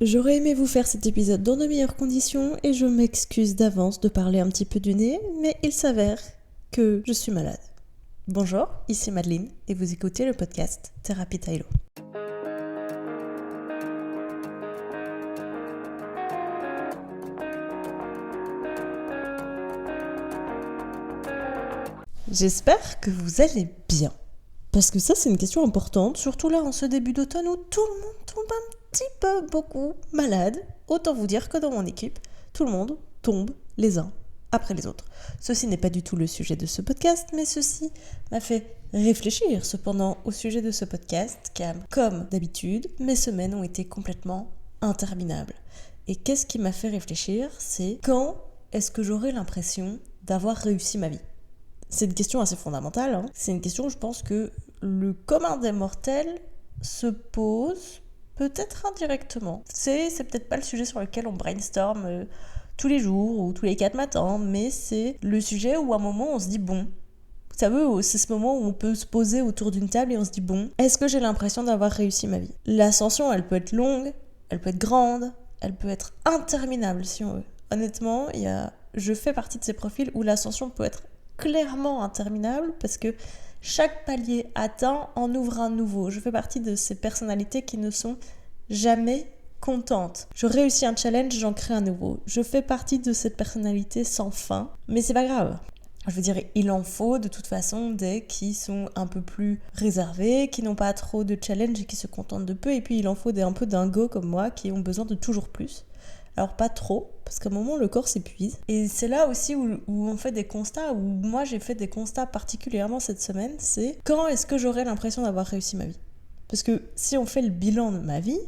J'aurais aimé vous faire cet épisode dans de meilleures conditions et je m'excuse d'avance de parler un petit peu du nez, mais il s'avère que je suis malade. Bonjour, ici Madeleine et vous écoutez le podcast Thérapie Taïlo. J'espère que vous allez bien. Parce que ça, c'est une question importante, surtout là en ce début d'automne où tout le monde tombe un petit peu beaucoup malade. Autant vous dire que dans mon équipe, tout le monde tombe les uns après les autres. Ceci n'est pas du tout le sujet de ce podcast, mais ceci m'a fait réfléchir cependant au sujet de ce podcast, car comme d'habitude, mes semaines ont été complètement interminables. Et qu'est-ce qui m'a fait réfléchir, c'est quand est-ce que j'aurai l'impression d'avoir réussi ma vie ? C'est une question assez fondamentale, hein. C'est une question, je pense, que le commun des mortels se pose peut-être indirectement. C'est peut-être pas le sujet sur lequel on brainstorm tous les jours ou tous les 4 matins, mais c'est le sujet où à un moment on se dit bon, vous savez, c'est ce moment où on peut se poser autour d'une table et on se dit bon, est-ce que j'ai l'impression d'avoir réussi ma vie ? L'ascension, elle peut être longue, elle peut être grande, elle peut être interminable si on veut. Honnêtement, je fais partie de ces profils où l'ascension peut être clairement interminable parce que chaque palier atteint en ouvre un nouveau. Je fais partie de ces personnalités qui ne sont jamais contentes. Je réussis un challenge, j'en crée un nouveau. Je fais partie de cette personnalité sans fin, mais c'est pas grave. Je veux dire, il en faut de toute façon des qui sont un peu plus réservés, qui n'ont pas trop de challenge et qui se contentent de peu, et puis il en faut des un peu dingos comme moi qui ont besoin de toujours plus. Alors pas trop, parce qu'à un moment le corps s'épuise. Et c'est là aussi où on fait des constats, où moi j'ai fait des constats particulièrement cette semaine, c'est quand est-ce que j'aurai l'impression d'avoir réussi ma vie ? Parce que si on fait le bilan de ma vie,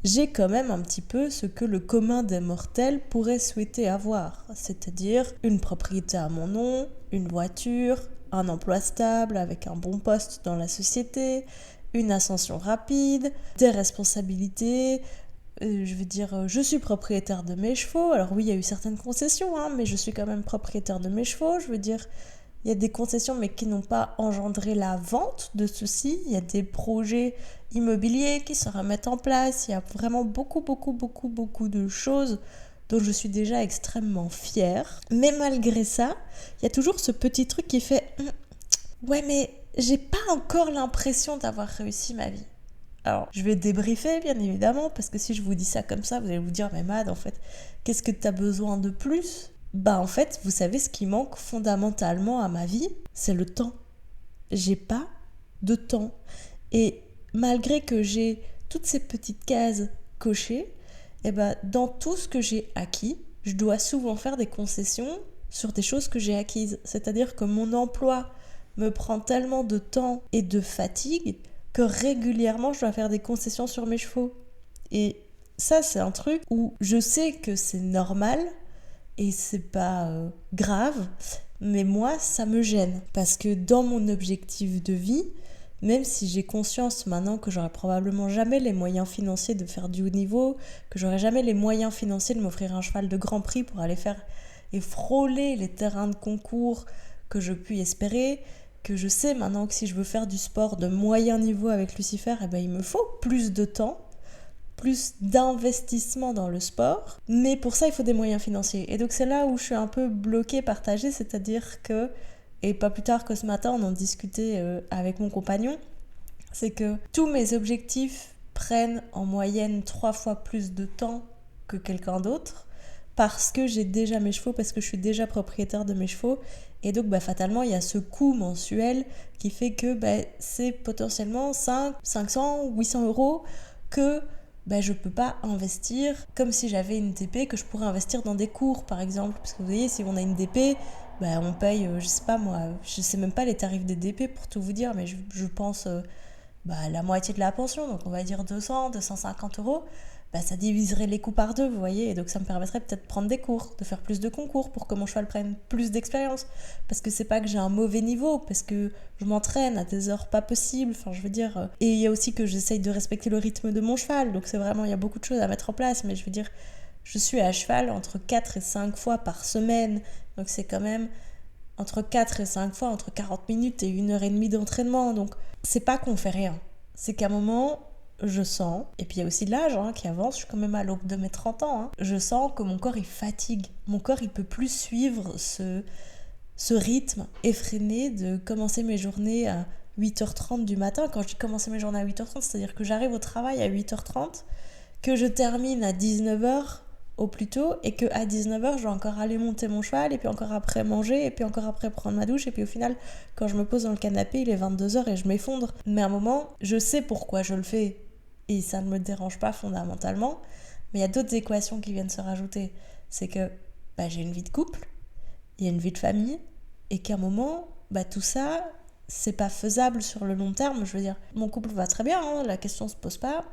j'ai quand même un petit peu ce que le commun des mortels pourrait souhaiter avoir, c'est-à-dire une propriété à mon nom, une voiture, un emploi stable avec un bon poste dans la société, une ascension rapide, des responsabilités. Je suis propriétaire de mes chevaux. Alors oui, il y a eu certaines concessions, mais je suis quand même propriétaire de mes chevaux. Il y a des concessions, mais qui n'ont pas engendré la vente de ceux-ci. Il y a des projets immobiliers qui se remettent en place. Il y a vraiment beaucoup de choses dont je suis déjà extrêmement fière. Mais malgré ça, il y a toujours ce petit truc qui fait « Ouais, mais j'ai pas encore l'impression d'avoir réussi ma vie. » Alors, je vais débriefer, bien évidemment, parce que si je vous dis ça comme ça, vous allez vous dire « Mais Mad, en fait, qu'est-ce que t'as besoin de plus ?» En fait, vous savez, ce qui manque fondamentalement à ma vie, c'est le temps. J'ai pas de temps. Et malgré que j'ai toutes ces petites cases cochées, dans tout ce que j'ai acquis, je dois souvent faire des concessions sur des choses que j'ai acquises. C'est-à-dire que mon emploi me prend tellement de temps et de fatigue que régulièrement je dois faire des concessions sur mes chevaux. Et ça, c'est un truc où je sais que c'est normal et c'est pas grave, mais moi, ça me gêne. Parce que dans mon objectif de vie, même si j'ai conscience maintenant que j'aurai probablement jamais les moyens financiers de faire du haut niveau, que j'aurai jamais les moyens financiers de m'offrir un cheval de grand prix pour aller faire et frôler les terrains de concours que je puis espérer, que je sais maintenant que si je veux faire du sport de moyen niveau avec Lucifer, il me faut plus de temps, plus d'investissement dans le sport, mais pour ça il faut des moyens financiers. Et donc c'est là où je suis un peu bloquée, partagée, c'est-à-dire que, et pas plus tard que ce matin on en discutait avec mon compagnon, c'est que tous mes objectifs prennent en moyenne 3 fois plus de temps que quelqu'un d'autre, parce que j'ai déjà mes chevaux, parce que je suis déjà propriétaire de mes chevaux, et donc fatalement il y a ce coût mensuel qui fait que c'est potentiellement 500, 800 euros que je peux pas investir comme si j'avais une DP que je pourrais investir dans des cours par exemple, parce que vous voyez, si on a une DP, on paye, je sais pas moi, je sais même pas les tarifs des DP pour tout vous dire, mais je pense la moitié de la pension, donc on va dire 200, 250 euros, ça diviserait les coûts par deux, vous voyez, et donc ça me permettrait peut-être de prendre des cours, de faire plus de concours pour que mon cheval prenne plus d'expérience, parce que c'est pas que j'ai un mauvais niveau, parce que je m'entraîne à des heures pas possibles, et il y a aussi que j'essaye de respecter le rythme de mon cheval, donc c'est vraiment, il y a beaucoup de choses à mettre en place, mais je suis à cheval entre 4 et 5 fois par semaine, donc c'est quand même entre 4 et 5 fois, entre 40 minutes et 1h30 d'entraînement, donc c'est pas qu'on fait rien, c'est qu'à un moment je sens, et puis il y a aussi l'âge qui avance, je suis quand même à l'aube de mes 30 ans, je sens que mon corps il fatigue, mon corps il peut plus suivre ce rythme effréné de commencer mes journées à 8h30 du matin. Quand je dis commencer mes journées à 8h30, c'est-à-dire que j'arrive au travail à 8h30, que je termine à 19h au plus tôt, et qu'à 19h, je dois encore aller monter mon cheval, et puis encore après manger, et puis encore après prendre ma douche, et puis au final, quand je me pose dans le canapé, il est 22h et je m'effondre. Mais à un moment, je sais pourquoi je le fais, et ça ne me dérange pas fondamentalement, mais il y a d'autres équations qui viennent se rajouter. C'est que j'ai une vie de couple, il y a une vie de famille, et qu'à un moment, tout ça, c'est pas faisable sur le long terme. Je veux dire, mon couple va très bien, la question se pose pas.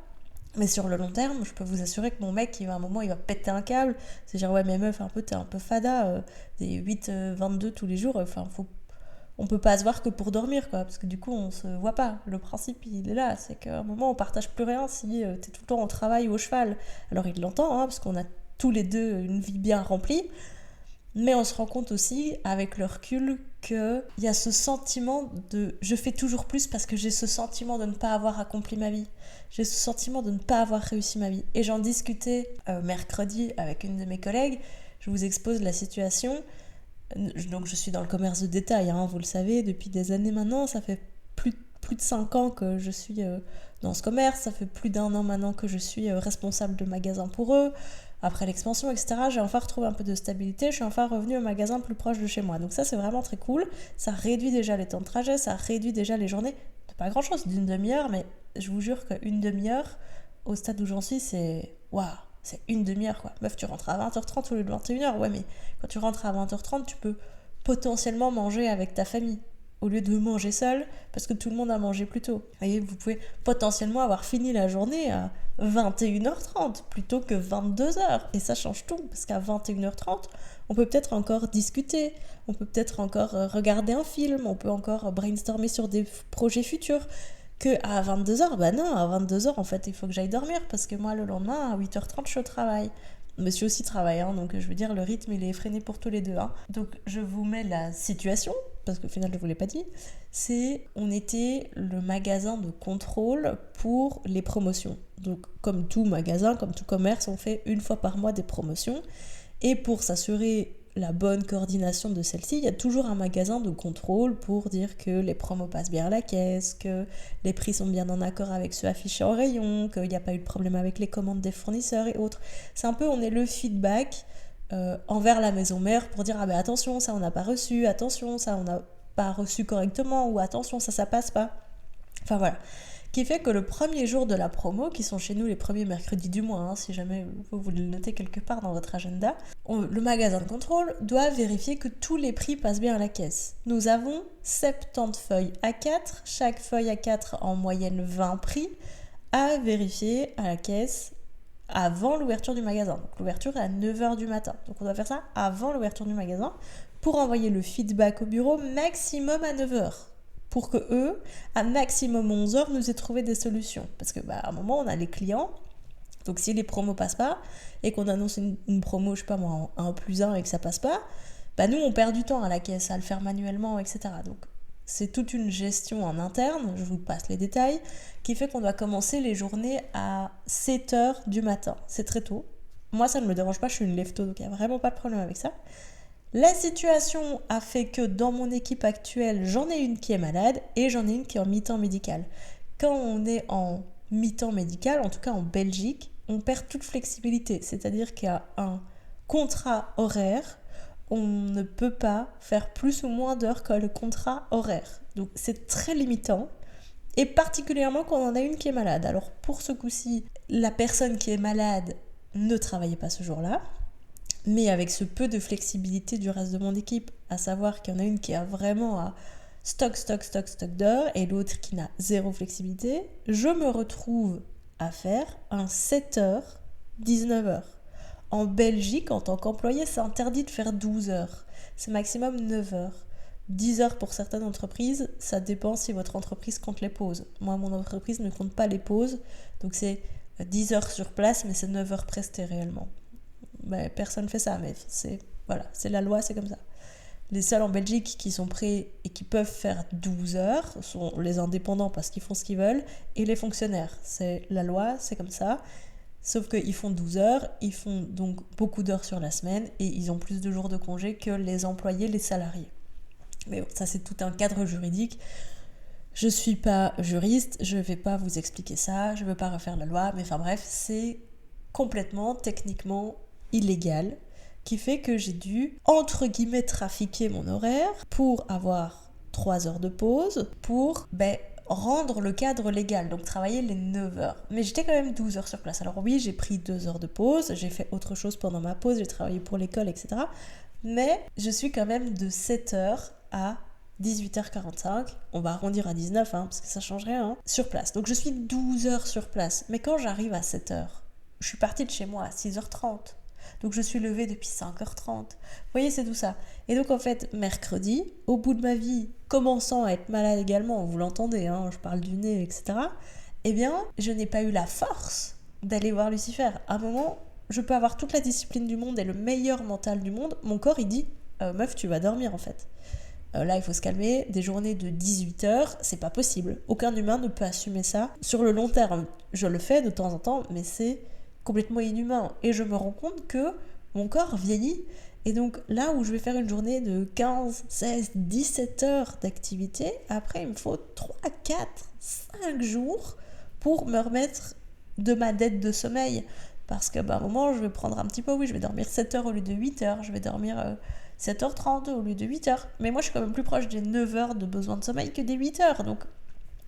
Mais sur le long terme, je peux vous assurer que mon mec, à un moment, il va péter un câble. C'est-à-dire, ouais, mais meuf, t'es un peu fada, des 8-22 tous les jours, on peut pas se voir que pour dormir, quoi, parce que du coup, on se voit pas. Le principe, il est là, c'est qu'à un moment, on partage plus rien si t'es tout le temps au travail ou au cheval. Alors, il l'entend, parce qu'on a tous les deux une vie bien remplie, mais on se rend compte aussi, avec le recul, qu'il y a ce sentiment de je fais toujours plus parce que j'ai ce sentiment de ne pas avoir accompli ma vie. J'ai ce sentiment de ne pas avoir réussi ma vie. Et j'en discutais mercredi avec une de mes collègues. Je vous expose la situation. Donc je suis dans le commerce de détail, vous le savez, depuis des années maintenant. Ça fait plus de 5 ans que je suis dans ce commerce. Ça fait plus d'1 an maintenant que je suis responsable de magasin pour eux. Après l'expansion, etc., j'ai enfin retrouvé un peu de stabilité. Je suis enfin revenue au magasin plus proche de chez moi. Donc ça, c'est vraiment très cool. Ça réduit déjà les temps de trajet, ça réduit déjà les journées. C'est pas grand-chose, d'une demi-heure, mais je vous jure qu'une demi-heure, au stade où j'en suis, c'est... Waouh, c'est une demi-heure, quoi. Meuf, tu rentres à 20h30 au lieu de 21h. Ouais, mais quand tu rentres à 20h30, tu peux potentiellement manger avec ta famille, au lieu de manger seul, parce que tout le monde a mangé plus tôt. Vous voyez, vous pouvez potentiellement avoir fini la journée à 21h30 plutôt que 22h. Et ça change tout, parce qu'à 21h30, on peut peut-être encore discuter, on peut peut-être encore regarder un film, on peut encore brainstormer sur des projets futurs. Que à 22h, non, à 22h, en fait, il faut que j'aille dormir, parce que moi, le lendemain, à 8h30, je suis au travail. Monsieur aussi travaille, donc je veux dire, le rythme, il est effréné pour tous les deux. Donc, je vous mets la situation, parce qu'au final, je ne vous l'ai pas dit, on était le magasin de contrôle pour les promotions. Donc, comme tout magasin, comme tout commerce, on fait une fois par mois des promotions. Et pour s'assurer la bonne coordination de celle-ci, il y a toujours un magasin de contrôle pour dire que les promos passent bien à la caisse, que les prix sont bien en accord avec ceux affichés en rayon, qu'il n'y a pas eu de problème avec les commandes des fournisseurs et autres. C'est un peu, on est le feedback envers la maison mère pour dire attention, ça on n'a pas reçu, attention, ça on n'a pas reçu correctement, ou attention, ça passe pas. Enfin voilà. Qui fait que le premier jour de la promo, qui sont chez nous les premiers mercredis du mois, si jamais vous voulez le noter quelque part dans votre agenda, le magasin de contrôle doit vérifier que tous les prix passent bien à la caisse. Nous avons 70 feuilles A4, chaque feuille A4 en moyenne 20 prix, à vérifier à la caisse avant l'ouverture du magasin. Donc l'ouverture est à 9h du matin. Donc on doit faire ça avant l'ouverture du magasin pour envoyer le feedback au bureau maximum à 9h. Pour que eux, à maximum 11h, nous aient trouvé des solutions. Parce que à un moment, on a les clients. Donc si les promos passent pas, et qu'on annonce une promo, je sais pas moi, en 1+1 et que ça passe pas, nous, on perd du temps à la caisse, à le faire manuellement, etc. Donc c'est toute une gestion en interne, je vous passe les détails, qui fait qu'on doit commencer les journées à 7h du matin. C'est très tôt. Moi, ça ne me dérange pas, je suis une lève-tôt, donc il n'y a vraiment pas de problème avec ça. La situation a fait que dans mon équipe actuelle, j'en ai une qui est malade et j'en ai une qui est en mi-temps médical. Quand on est en mi-temps médical, en tout cas en Belgique, on perd toute flexibilité. C'est-à-dire qu'il y a un contrat horaire, on ne peut pas faire plus ou moins d'heures que le contrat horaire. Donc c'est très limitant, et particulièrement quand on en a une qui est malade. Alors pour ce coup-ci, la personne qui est malade ne travaillait pas ce jour-là, mais avec ce peu de flexibilité du reste de mon équipe, à savoir qu'il y en a une qui a vraiment à stock d'heures et l'autre qui n'a zéro flexibilité, je me retrouve à faire un 7h, 19h. En Belgique, en tant qu'employé, c'est interdit de faire 12 heures. C'est maximum 9 heures. 10 heures pour certaines entreprises, ça dépend si votre entreprise compte les pauses. Moi, mon entreprise ne compte pas les pauses, donc c'est 10 heures sur place, mais c'est 9 heures prestées réellement. Personne ne fait ça, mais c'est la loi, c'est comme ça. Les seuls en Belgique qui sont prêts et qui peuvent faire 12 heures sont les indépendants parce qu'ils font ce qu'ils veulent et les fonctionnaires. C'est la loi, c'est comme ça. Sauf qu'ils font 12 heures, ils font donc beaucoup d'heures sur la semaine et ils ont plus de jours de congé que les employés, les salariés. Mais bon, ça c'est tout un cadre juridique. Je suis pas juriste, je vais pas vous expliquer ça, je veux pas refaire la loi, mais enfin bref, c'est complètement, techniquement illégal, qui fait que j'ai dû, entre guillemets, trafiquer mon horaire pour avoir 3 heures de pause, pour rendre le cadre légal, donc travailler les 9 heures. Mais j'étais quand même 12 heures sur place. Alors oui, j'ai pris 2 heures de pause, j'ai fait autre chose pendant ma pause, j'ai travaillé pour l'école, etc. Mais je suis quand même de 7 heures à 18h45, on va arrondir à 19, parce que ça change rien, sur place. Donc je suis 12 heures sur place. Mais quand j'arrive à 7 heures, je suis partie de chez moi à 6h30. Donc je suis levée depuis 5h30. Vous voyez, c'est tout ça. Et donc en fait, mercredi, au bout de ma vie, commençant à être malade également, vous l'entendez, je parle du nez, etc. Eh bien, je n'ai pas eu la force d'aller voir Lucifer. À un moment, je peux avoir toute la discipline du monde et le meilleur mental du monde. Mon corps, il dit, meuf, tu vas dormir en fait. Là, il faut se calmer. Des journées de 18 heures, c'est pas possible. Aucun humain ne peut assumer ça. Sur le long terme, je le fais de temps en temps, mais c'est complètement inhumain. Et je me rends compte que mon corps vieillit. Et donc, là où je vais faire une journée de 15, 16, 17 heures d'activité, après, il me faut 3, 4, 5 jours pour me remettre de ma dette de sommeil. Parce qu'à un moment, je vais prendre un petit peu, je vais dormir 7 heures au lieu de 8 heures. Je vais dormir 7h30 au lieu de 8 heures. Mais moi, je suis quand même plus proche des 9 heures de besoin de sommeil que des 8 heures. Donc,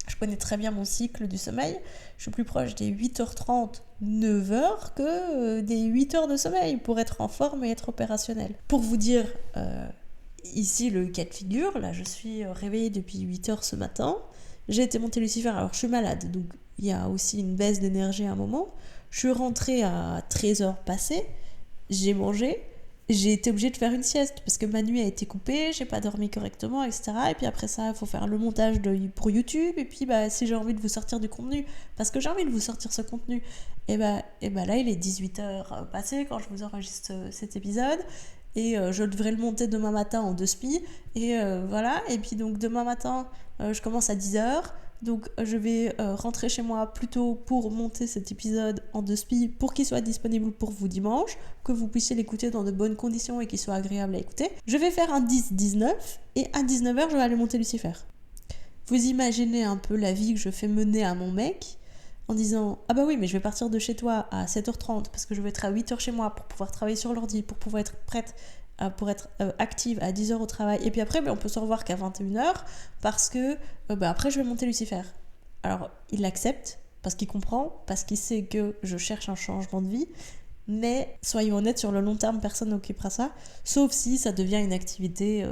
je connais très bien mon cycle du sommeil. Je suis plus proche des 8h30, 9h que des 8 heures de sommeil pour être en forme et être opérationnel. Pour vous dire, ici, le cas de figure, là, je suis réveillée depuis 8 heures ce matin. J'ai été montée Lucifer. Alors, je suis malade, donc il y a aussi une baisse d'énergie à un moment. Je suis rentrée à 13h passées. J'ai mangé. J'ai été obligée de faire une sieste parce que ma nuit a été coupée, j'ai pas dormi correctement, etc. Et puis après ça, il faut faire le montage pour YouTube. Et puis si j'ai envie de vous sortir du contenu, parce que j'ai envie de vous sortir ce contenu, et là il est 18h passé quand je vous enregistre cet épisode. Et je devrais le monter demain matin en 2 spi. Et voilà. Et puis donc demain matin, je commence à 10h. Donc je vais rentrer chez moi plus tôt pour monter cet épisode en 2 spi pour qu'il soit disponible pour vous dimanche, que vous puissiez l'écouter dans de bonnes conditions et qu'il soit agréable à écouter. Je vais faire un 10-19 et à 19h je vais aller monter Lucifer. Vous imaginez un peu la vie que je fais mener à mon mec en disant « Ah bah oui, mais je vais partir de chez toi à 7h30 parce que je vais être à 8h chez moi pour pouvoir travailler sur l'ordi, pour pouvoir être prête pour être active à 10h au travail. Et puis après, on peut se revoir qu'à 21h parce que après, je vais monter Lucifer. » Alors, il l'accepte parce qu'il comprend, parce qu'il sait que je cherche un changement de vie. Mais soyons honnêtes, sur le long terme, personne n'occupera ça, sauf si ça devient une activité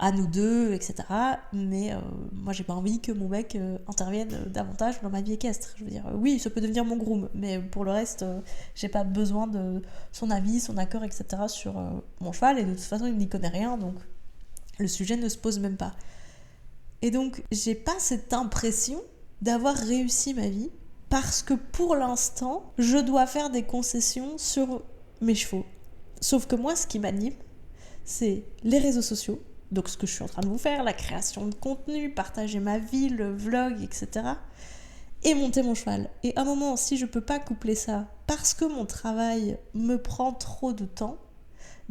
à nous deux, etc. Mais moi, j'ai pas envie que mon mec intervienne davantage dans ma vie équestre. Je veux dire, oui, ça peut devenir mon groom, mais pour le reste, j'ai pas besoin de son avis, son accord, etc. sur mon cheval. Et de toute façon, il n'y connaît rien, donc le sujet ne se pose même pas. Et donc, j'ai pas cette impression d'avoir réussi ma vie parce que pour l'instant, je dois faire des concessions sur mes chevaux. Sauf que moi, ce qui m'anime, c'est les réseaux sociaux. Donc ce que je suis en train de vous faire, la création de contenu, partager ma vie, le vlog, etc. Et monter mon cheval. Et à un moment, si je peux pas coupler ça parce que mon travail me prend trop de temps,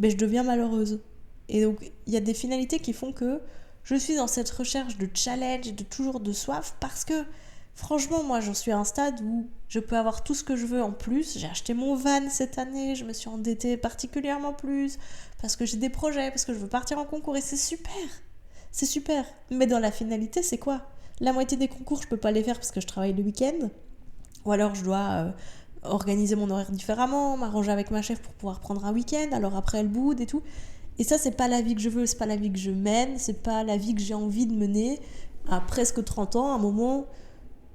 je deviens malheureuse. Et donc, il y a des finalités qui font que je suis dans cette recherche de challenge, de toujours de soif, parce que franchement, moi, j'en suis à un stade où je peux avoir tout ce que je veux en plus. J'ai acheté mon van cette année, je me suis endettée particulièrement plus, parce que j'ai des projets, parce que je veux partir en concours, et c'est super. C'est super. Mais dans la finalité, c'est quoi ? La moitié des concours, je peux pas les faire parce que je travaille le week-end, ou alors je dois organiser mon horaire différemment, m'arranger avec ma chef pour pouvoir prendre un week-end, alors après elle boude et tout. Et ça, c'est pas la vie que je veux, c'est pas la vie que je mène, c'est pas la vie que j'ai envie de mener. À presque 30 ans, à un moment,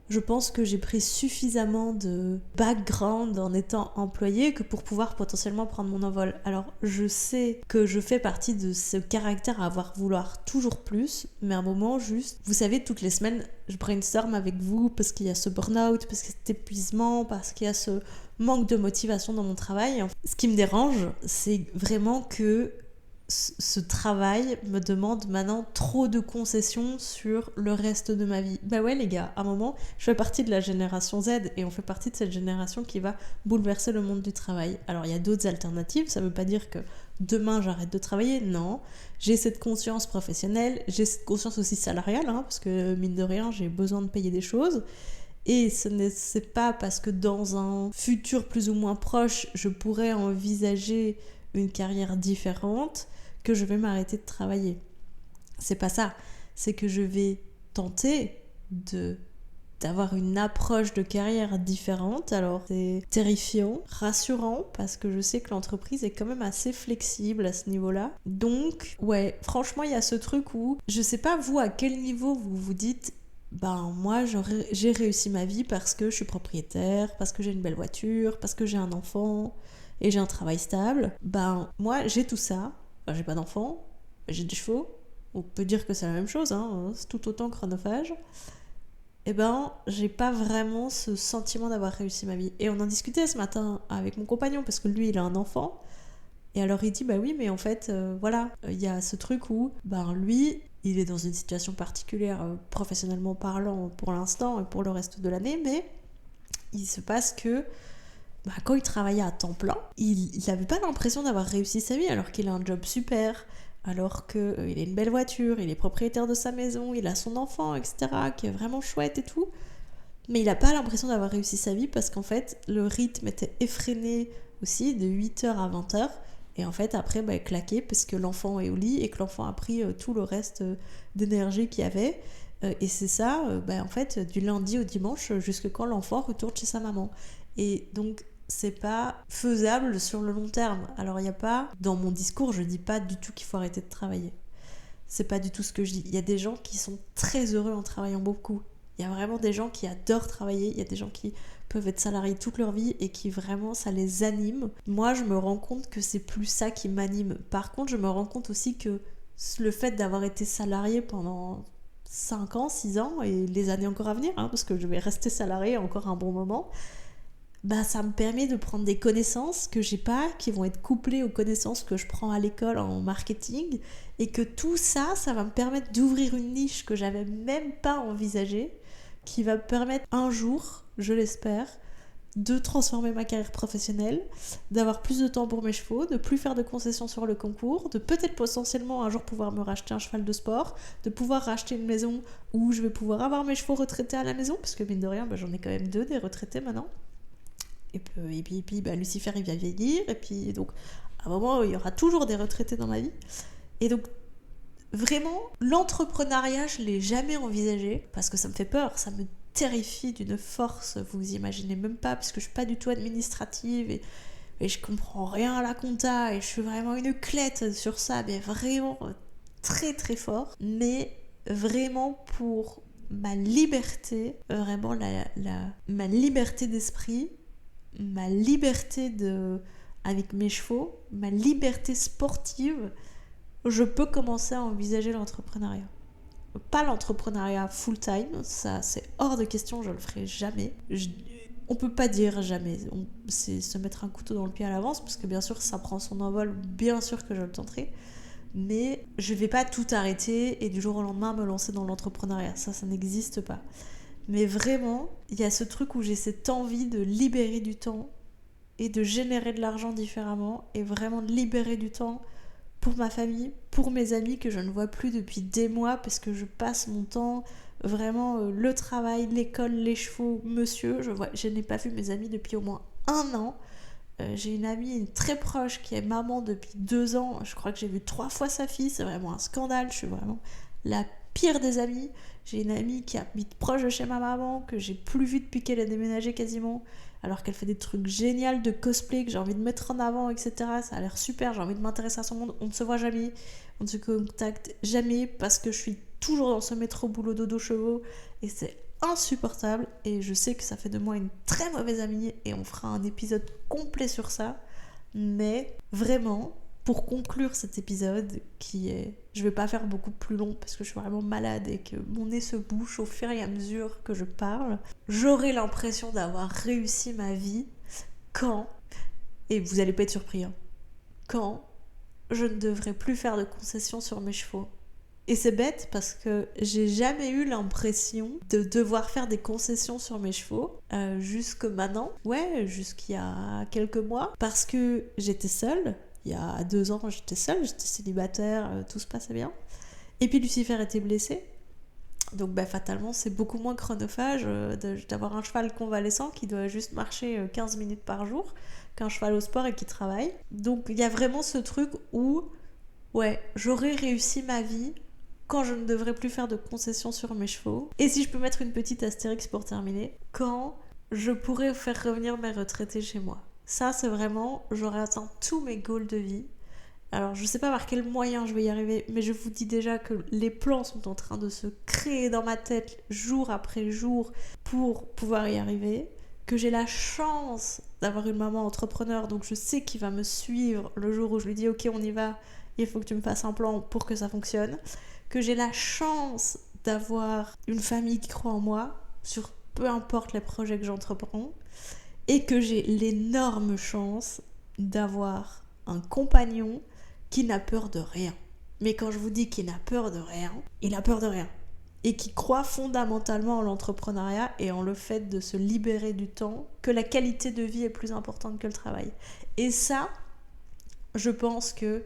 je pense que j'ai pris suffisamment de background en étant employée que pour pouvoir potentiellement prendre mon envol. Alors, je sais que je fais partie de ce caractère à vouloir toujours plus, mais à un moment, juste, vous savez, toutes les semaines, je brainstorm avec vous parce qu'il y a ce burn-out, parce qu'il y a cet épuisement, parce qu'il y a ce manque de motivation dans mon travail. Ce qui me dérange, c'est vraiment que ce travail me demande maintenant trop de concessions sur le reste de ma vie. Bah ouais les gars, à un moment, je fais partie de la génération Z et on fait partie de cette génération qui va bouleverser le monde du travail. Alors il y a d'autres alternatives, ça veut pas dire que demain j'arrête de travailler, non. J'ai cette conscience professionnelle, j'ai cette conscience aussi salariale, parce que mine de rien j'ai besoin de payer des choses. Et c'est pas parce que dans un futur plus ou moins proche, je pourrais envisager une carrière différente que je vais m'arrêter de travailler. C'est pas ça. C'est que je vais tenter d'avoir une approche de carrière différente. Alors c'est terrifiant, rassurant, parce que je sais que l'entreprise est quand même assez flexible à ce niveau-là. Donc ouais, franchement il y a ce truc où je sais pas vous à quel niveau vous vous dites moi j'ai réussi ma vie parce que je suis propriétaire, parce que j'ai une belle voiture, parce que j'ai un enfant et j'ai un travail stable. Moi j'ai tout ça. J'ai pas d'enfant, j'ai des chevaux. On peut dire que c'est la même chose, c'est tout autant chronophage. J'ai pas vraiment ce sentiment d'avoir réussi ma vie. Et on en discutait ce matin avec mon compagnon parce que lui il a un enfant. Et alors il dit oui mais en fait voilà, il y a ce truc où lui il est dans une situation particulière professionnellement parlant pour l'instant et pour le reste de l'année, mais il se passe que quand il travaillait à temps plein, il n'avait pas l'impression d'avoir réussi sa vie alors qu'il a un job super, alors qu'il a une belle voiture, il est propriétaire de sa maison, il a son enfant, etc., qui est vraiment chouette et tout. Mais il n'a pas l'impression d'avoir réussi sa vie parce qu'en fait, le rythme était effréné aussi de 8h à 20h. Et en fait, après, claqué parce que l'enfant est au lit et que l'enfant a pris tout le reste d'énergie qu'il y avait. Et c'est ça, en fait, du lundi au dimanche, jusque quand l'enfant retourne chez sa maman. Et donc, c'est pas faisable sur le long terme. Alors, il n'y a pas, dans mon discours, je dis pas du tout qu'il faut arrêter de travailler. C'est pas du tout ce que je dis. Il y a des gens qui sont très heureux en travaillant beaucoup. Il y a vraiment des gens qui adorent travailler. Il y a des gens qui peuvent être salariés toute leur vie et qui vraiment ça les anime. Moi je me rends compte que c'est plus ça qui m'anime. Par contre je me rends compte aussi que le fait d'avoir été salarié pendant 5 ans, 6 ans et les années encore à venir, parce que je vais rester salarié encore un bon moment, ça me permet de prendre des connaissances que j'ai pas, qui vont être couplées aux connaissances que je prends à l'école en marketing, et que tout ça, ça va me permettre d'ouvrir une niche que j'avais même pas envisagée, qui va me permettre un jour, je l'espère, de transformer ma carrière professionnelle, d'avoir plus de temps pour mes chevaux, de plus faire de concessions sur le concours, de peut-être potentiellement un jour pouvoir me racheter un cheval de sport, de pouvoir racheter une maison où je vais pouvoir avoir mes chevaux retraités à la maison, parce que mine de rien, j'en ai quand même 2 des retraités maintenant. Et puis Lucifer il va vieillir, et puis donc à un moment il y aura toujours des retraités dans ma vie. Et donc vraiment, l'entrepreneuriat, je l'ai jamais envisagé parce que ça me fait peur, ça me terrifie d'une force, vous imaginez même pas, parce que je suis pas du tout administrative et je comprends rien à la compta et je suis vraiment une clette sur ça, mais vraiment très très fort. Mais vraiment pour ma liberté, vraiment ma liberté d'esprit, ma liberté avec mes chevaux, ma liberté sportive, je peux commencer à envisager l'entrepreneuriat. Pas l'entrepreneuriat full-time, ça c'est hors de question, je le ferai jamais. On peut pas dire jamais, c'est se mettre un couteau dans le pied à l'avance, parce que bien sûr ça prend son envol, bien sûr que je le tenterai, mais je vais pas tout arrêter et du jour au lendemain me lancer dans l'entrepreneuriat, ça n'existe pas. Mais vraiment, il y a ce truc où j'ai cette envie de libérer du temps et de générer de l'argent différemment, et vraiment de libérer du temps pour ma famille, pour mes amis que je ne vois plus depuis des mois, parce que je passe mon temps vraiment le travail, l'école, les chevaux, monsieur, je n'ai pas vu mes amis depuis au moins 1 an. J'ai une amie très proche qui est maman depuis 2 ans, je crois que j'ai vu 3 fois sa fille, c'est vraiment un scandale, je suis vraiment la pire des amies. J'ai une amie qui habite proche de chez ma maman, que j'ai plus vue depuis qu'elle a déménagé quasiment, alors qu'elle fait des trucs géniaux de cosplay que j'ai envie de mettre en avant, etc. Ça a l'air super, j'ai envie de m'intéresser à son monde. On ne se voit jamais, on ne se contacte jamais, parce que je suis toujours dans ce métro boulot dodo chevaux, et c'est insupportable, et je sais que ça fait de moi une très mauvaise amie, et on fera un épisode complet sur ça. Mais vraiment, pour conclure cet épisode, qui est... Je vais pas faire beaucoup plus long parce que je suis vraiment malade et que mon nez se bouche au fur et à mesure que je parle. J'aurai l'impression d'avoir réussi ma vie quand, et vous allez pas être surpris, quand je ne devrais plus faire de concessions sur mes chevaux. Et c'est bête parce que j'ai jamais eu l'impression de devoir faire des concessions sur mes chevaux jusque maintenant, jusqu'il y a quelques mois, parce que j'étais seule. Il y a 2 ans, j'étais seule, j'étais célibataire, tout se passait bien. Et puis Lucifer était blessé. Donc fatalement, c'est beaucoup moins chronophage d'avoir un cheval convalescent qui doit juste marcher 15 minutes par jour qu'un cheval au sport et qui travaille. Donc il y a vraiment ce truc où, j'aurais réussi ma vie quand je ne devrais plus faire de concessions sur mes chevaux. Et si je peux mettre une petite astérix pour terminer, quand je pourrais faire revenir mes retraités chez moi. Ça, c'est vraiment, j'aurais atteint tous mes goals de vie. Alors, je sais pas par quel moyen je vais y arriver, mais je vous dis déjà que les plans sont en train de se créer dans ma tête jour après jour pour pouvoir y arriver. Que j'ai la chance d'avoir une maman entrepreneur, donc je sais qu'il va me suivre le jour où je lui dis « Ok, on y va, il faut que tu me fasses un plan pour que ça fonctionne. » Que j'ai la chance d'avoir une famille qui croit en moi, sur peu importe les projets que j'entreprends. Et que j'ai l'énorme chance d'avoir un compagnon qui n'a peur de rien. Mais quand je vous dis qu'il n'a peur de rien, il a peur de rien. Et qui croit fondamentalement en l'entrepreneuriat et en le fait de se libérer du temps, que la qualité de vie est plus importante que le travail. Et ça, je pense que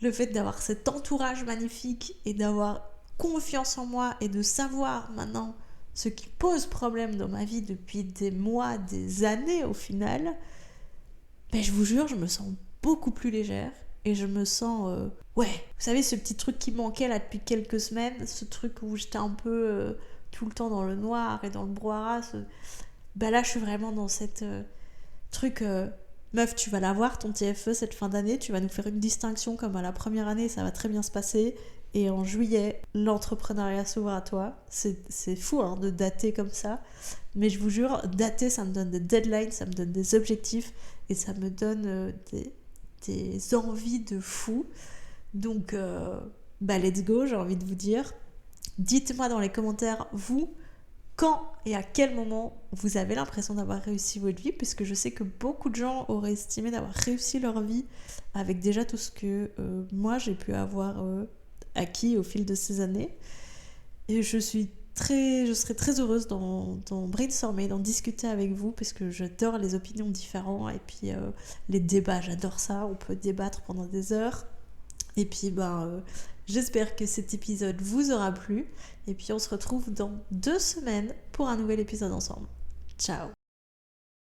le fait d'avoir cet entourage magnifique et d'avoir confiance en moi et de savoir maintenant ce qui pose problème dans ma vie depuis des mois, des années au final, je vous jure, je me sens beaucoup plus légère et je me sens... vous savez, ce petit truc qui manquait là depuis quelques semaines, ce truc où j'étais un peu tout le temps dans le noir et dans le brouhaha, là je suis vraiment dans cette truc... meuf, tu vas l'avoir ton TFE cette fin d'année, tu vas nous faire une distinction comme à la première année, ça va très bien se passer. Et en juillet, l'entrepreneuriat s'ouvre à toi. C'est fou de dater comme ça. Mais je vous jure, dater, ça me donne des deadlines, ça me donne des objectifs et ça me donne des envies de fou. Donc, let's go, j'ai envie de vous dire. Dites-moi dans les commentaires, vous, quand et à quel moment vous avez l'impression d'avoir réussi votre vie, puisque je sais que beaucoup de gens auraient estimé d'avoir réussi leur vie avec déjà tout ce que moi j'ai pu avoir acquis au fil de ces années. Et je serai très heureuse d'en brainstormer, d'en discuter avec vous, parce que j'adore les opinions différentes et puis les débats, j'adore ça, on peut débattre pendant des heures. Et puis j'espère que cet épisode vous aura plu et puis on se retrouve dans 2 semaines pour un nouvel épisode ensemble. Ciao.